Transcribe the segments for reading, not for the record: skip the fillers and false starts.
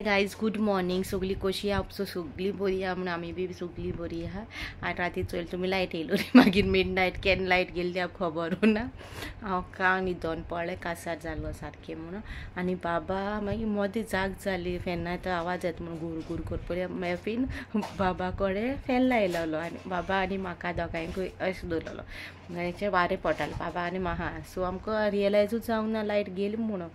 Guys good morning. सगळी कशी आहा? सगळी बरी आहा म्हणून आमी बी सगळी बरी आहा. आनी राती चोयल तुमी लायट येयलो रे मागीर मिडनायट केन्ना लायट गेली ती खबर ना. हांव कांग न्हिदोन पळय कासार जालो सारकें म्हणून. आनी बाबा मागीर मोदी जाग जाली फॅनाचो आवाज येता म्हणून घुर घुर करपले मेफीन बाबा कडेन फॅन लायलोलो आनी बाबा आनी म्हाका दोगांयकूय अशें दवरलेलो. मागीर वारें पडटालें बाबा आनी म्हाका. सो आमकां रियलायजूच जावंक ना लायट गेली म्हणून.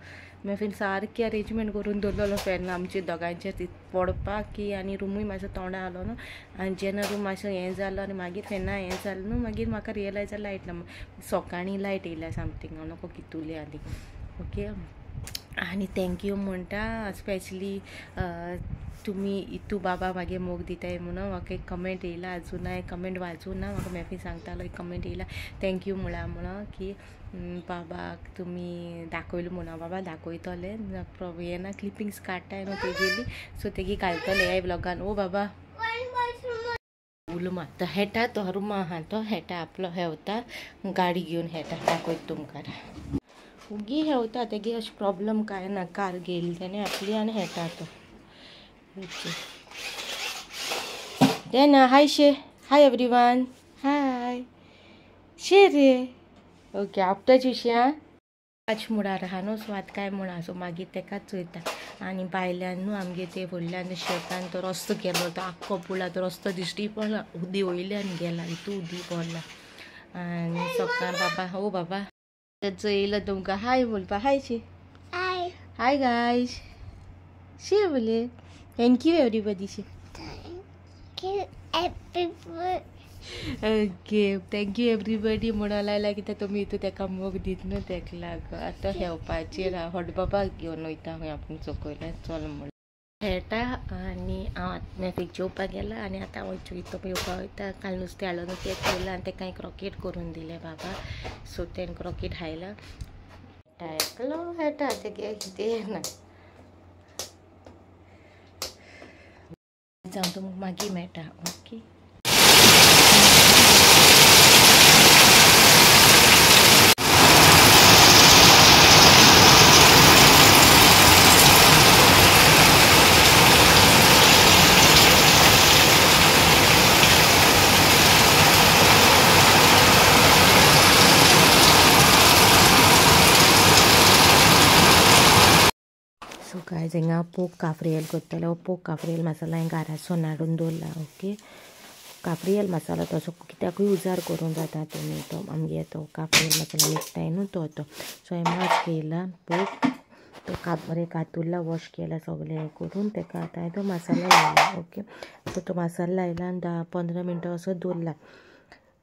मेफीन सारकें अरेंजमेंट करून दवरलेलो फॅन आमचे दोगांयचे पडपाक की आनी रूमूय मातसो तोंडा आलो न्हू. आनी जेन्ना रूम मातसो हें जालो आनी मागीर फॅना हें जालें न्हू मागीर म्हाका रियलायज जालें लायट ना. सकाळीं लायट येयल्या सामथींग हांव नको कितुली आदी. ओके आनी थँक्यू म्हणटा स्पेशली तुमी इतू बाबा मागीर मोग दिताय म्हणून. म्हाका एक कमेंट येयला अजून हांवें कमेंट वाचूं ना. म्हाका मेफी सांगतालो एक कमेंट येयला थँक्यू म्हणून की बाबाक तुमी दाखयलो म्हणून. बाबा दाखयतले हें ना क्लिपिंग्स काडटाय न्हू तेगेली सो तेगी घालतले ह्या व्लॉगान. ओ बाबा उलमा तो हेटा तो रुमा आहा तो हेटा आपलो हेवता गाडी घेवन हेटा दाखयत तुमकां. उगी हेवता तेगे अशें प्रॉब्लम कांय ना. कार गेली तेणे आपली आनी हेटा तो. देन हाय शे हाय एवरीवन हाय शे रे. ओके आपटाच विशया पांच मुडार आहा न्हू सो आतां काय म्हणा. सो मागीर तेकाच चोयता. आनी भायल्यान न्हू आमगे ते व्हडल्यान शेतान तो रस्तो गेलो तो आख्खो पुला तो रस्तो दिश्टी पडला. उदी वयल्यान गेला हितू उदी पडला. आनी सकाळ बाबा ओ बाबा तेचो येयलो तुमकां हाय बोलपा. हाय शे हाय हाय गायज शे बोले थँक्यू एवरीबडी शे ओके थँक्यू एवरीबडी म्हणून लायला कित्याक तुमी हितू तेका मोग दीत न्हू तेका लागून. आतां हेवपाचेर हॉट बाबाक घेवन वयता खंय आपूण चोकयलें चल म्हण खेळटा. आनी हांव मेफीक जेवपाक गेला आनी आतां हांव वयता येवपाक वयता. काल नुस्तें हाडलो न्हू तें केलें आनी तेका एक रॉकेट करून दिलें बाबा. सो तें रॉकेट हायला एकलो खेळटा तेगे कितें ना. जावं तुमकां मागीर मेळटा. ओके सो गायज हिंगा पोक काफ्रियल करतले. पोक काफ्रियल मसाला हांवें घरासून हाडून दवरला. ओके काफ्रियल मसाला तसो कित्याकूय उजार करूं जाता तुमी. तो आमगे तो काफ्रियल मसाला विकताय न्हू तो सो हांवें मास्क केला पोक तो बरें कातुरला वॉश केला सगळें हें करून तेका आतां हांवें तो मसाला लायला. ओके सो तो मसाला लायला आनी 10-15 मिनटां असो दवरला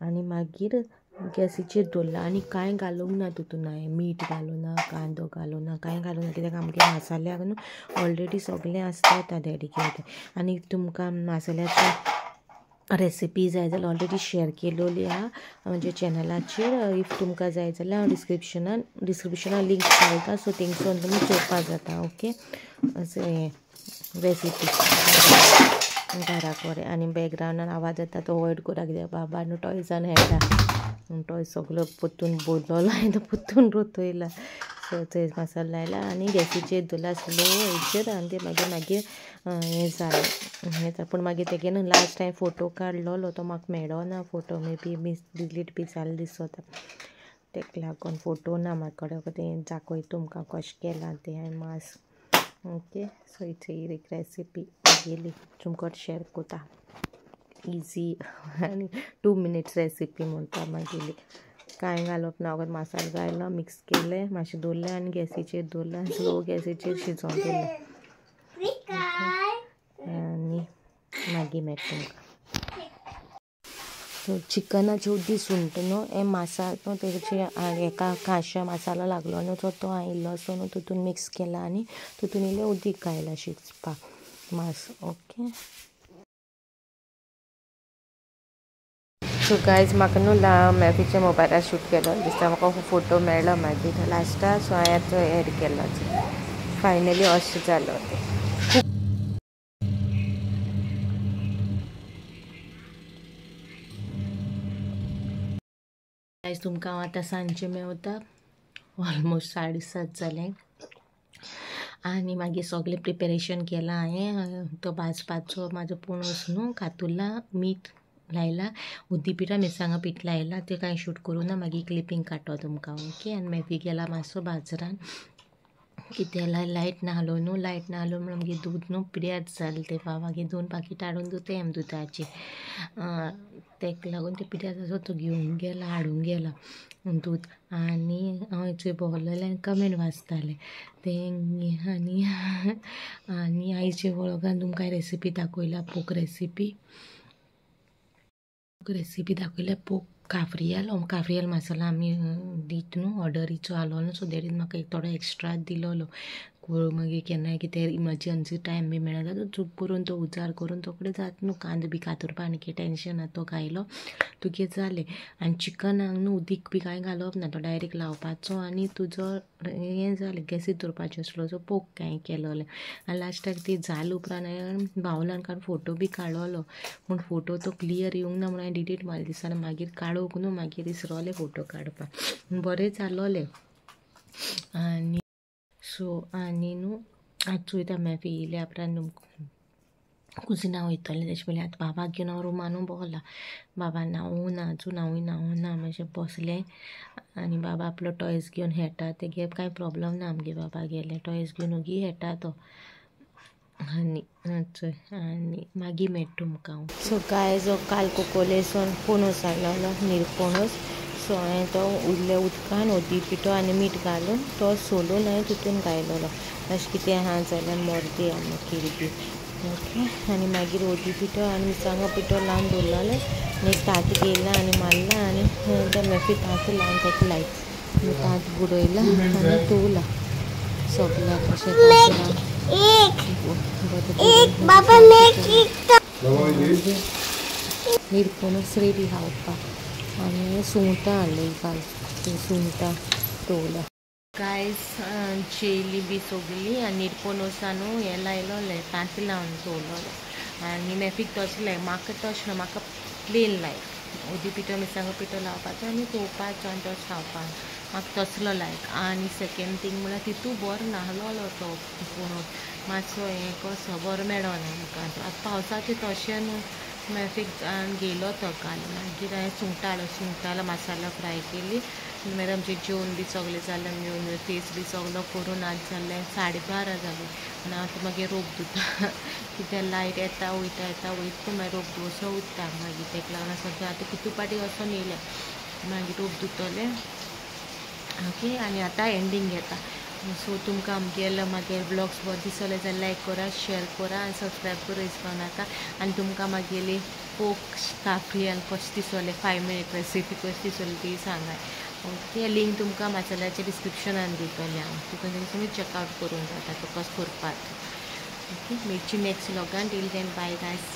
आनी मागीर गॅसीचेर दवरला. आनी कांय घालूंक ना तितून हांवें मीठ घालूं ना कांदो घालूं ना कांय घालूं ना कित्याक आमगे मसाल्याक न्हू ऑलरेडी सगळें आसता डेडिकेट. आनी तुमकां मसाल्याचो रेसिपी जाय जाल्यार ऑलरेडी शेअर केलेली आहा म्हणजे चॅनलाचेर. इफ तुमकां जाय जाल्यार हांव डिस्क्रिप्शनान लिंक घालता सो थिंगसून तुमी चोवपाक जाता. ओके अशें रेसिपी घरा कडेन. आनी बॅकग्रावंडान आवाज येता तो अवॉयड करा कित्याक बाबा न्हू टॉयजान हेळटा. टॉय सगळो पोत्तून बोललो हांवें तो पोत्तून रोतयला. सो थंय मसालो लायला आनी गॅसीचेर दवरला स्लो हेचेर आनी ते मागीर हें जालें पूण मागीर तेगे न्हू लास्ट टायम फोटो काडलोलो तो म्हाका मेळ्ळो ना फोटो मे बी डिलीट बी जालें दिसता. तेका लागून फोटो ना म्हाका कडेन तें दाखयता तुमकां कशें केलां तें हांवें मास्क. ओके सो ही एक रेसिपी गेली तुमकां शेअर कोता इजी आनी 2 मिनिट्स रेसिपी म्हणटा मागेली. कांय घालप ना मसालो घायलो मिक्स केलें मातशें दवरलें आनी गॅसीचेर दवरलें स्लो गॅसीचेर शिजोवन दवरलें आनी मागीर मेळटा तुमकां. सो चिकनाची उद्दी सुंगट न्हू हें मसालो न्हू तेजे हेका काश्या मसालो लागलो न्हू सो तो हांवें इल्लोसो न्हू तितून मिक्स केला आनी तितून इल्लें उदीक घायलां शिजपाक मास. ओके सो गायज म्हाका न्हू मेफीच्या मोबायलार शूट केलो दिसता म्हाका फोटो मेळ्ळो मागीर लास्टाक सो हांवें आतां एड केलो. फायनली अशें जालो तें. गायज तुमकां हांव आतां सांजचें मेवता ऑलमोस्ट 7:30 जालें आनी मागीर सगळें प्रिपेरेशन केलां हांवें तो भाजपाचो म्हाजो पणस न्हू कातुर्ला मीठ लायला उद्दी पिठा मिरसांगा पीठ लायला ते कांय शूट करूं ना मागीर क्लिपींग काडटो तुमकां ओके आनी मेफी गेला मातसो बाजारान कितें लायट नाहलो न्हू लायट नाहलो म्हणून मागीर दूद न्हू पिड्यार जालें ते मागीर 2 पाकीट हाडून दिवं दुदाची तेका लागून ते पिड्यार जालो तो घेवन गेला हाडूंक गेला दूद आनी हांव थंय भोंवलेलें आनी कमेंट वाचतालें ते आनी आनी आयचे वळखान तुमकां रेसिपी दाखयल्या पोक रेसिपी दाखयल्या पोक काफ्रियल मसाला आमी दीत न्हू ऑर्डरीचो आलो न्हू सो देडीन म्हाका एक थोडो एक्स्ट्रा दिलोलो मागीर केन्नाय कितें इमर्जन्सी टायम बी मेळना जाल्यार चूक करून तो उजार करून तोकडे जाता न्हू कांदो बी कातरपा आनी कितें टेंशन ना तो घायलो तुगे जालें आनी चिकनाक न्हू उदीक बी कांय घालप ना तो डायरेक्ट लावपाचो आनी तुजो हें जालें गॅसीर दवरपाचें आसलो सो पोक कांय केलोलें आनी लास्टाक ती जाल उपरांत हांवें बावलान काडून फोटो बी काडलोलो पूण फोटो तो क्लियर येवंक ना म्हणून हांवें डिलीट मारले दिसना मागीर काडूंक न्हू मागीर इसरोलें फोटो काडपाक बरें जालोलें आनी सो आनी न्हू आतां चोयता मेफी येयल्या उपरांत कुजिना वयतलें तेजे पयलीं आतां बाबाक घेवन हांव रुमानू भोंवला बाबा न्हावूं ना अजून हांवूय न्हावूं ना मातशें बसलें आनी बाबा आपलो टॉयज घेवन खेळटा तेगे कांय प्रॉब्लम ना आमगे बाबा गेले टॉयज घेवन ओगी खेळटा तो आनी चोय आनी मागीर मेळटा तुमकां हांव सो गायज काल कोकोलेसून पणस हाडलोलो निरपणस सो हांवें तो उरल्या उदकान हळदी पिठो आनी मीठ घालून तो सोलून हांवें तितून घायलोलो अशें कितें आहा जाल्यार मोरती आनी किरपी ओके आनी मागीर हळदी पिठो आनी मिरसांगो पिठो लावन दवरलोलें आनी तांत घेयला आनी मारला आनी ते मेफी तांत लावन ताका लायत तांत बुडयला आनी दवरला सगळ्याक अशें निरपणस रेडी खावपाक आनी सुंगटां हाडली काल ती सुंगटां दवरला गायज जेली बी सगळी आनी निरपणसा न्हू हें लायलोलें तांत लावन दवरलोलें आनी मेफीक तशें लायक म्हाका तशें ना म्हाका प्लेन लायक उदी पिठो मिरसांगो पिठो लावपाचो आनी पोवपाचो आनी तसो खावपाक म्हाका तसलो लायक आनी सेकेंड थींग म्हळ्यार तितू बरो नाहलोलो तो पणस मातसो हें कसो बरो मेळोना म्हाका आतां पावसाचें तशें न्हू मेफीक गेलो तो काल मागीर हांवें सुंगटां मसाला फ्राय केली मागीर आमचें जेवण बी सगळें जालें मेळून फेस बी सगळो करून आज जालें 12:30 जालीं आनी हांव आतां मागीर रोप दिता कित्याक लायट येता वयता मागीर रोप असो उरता मागीर तेका लागून सद्या आतां कितू पाटी वचोन येयलें मागीर रोप दितलें ओके आनी आतां एंडींग घेता सो तुमकां आमगेलो मागीर ब्लॉग्स बरो दिसले जाल्यार लायक करा शेअर करा आनी सबस्क्रायब करूं विसरूं नाका आनी तुमकां मागेली पोक काफ्रियल कशें दिसलें 5 मिनट रेसिपी कशी दिसली ती सांगात ओके लिंक तुमकां मसाल्याच्या डिस्क्रिप्शनान दितलें हांव तुका तुमी चेकआउट करूंक जाता तो कसो करपाचो ओके मेळची नेक्स्ट व्लॉगान टील देन बाय गायज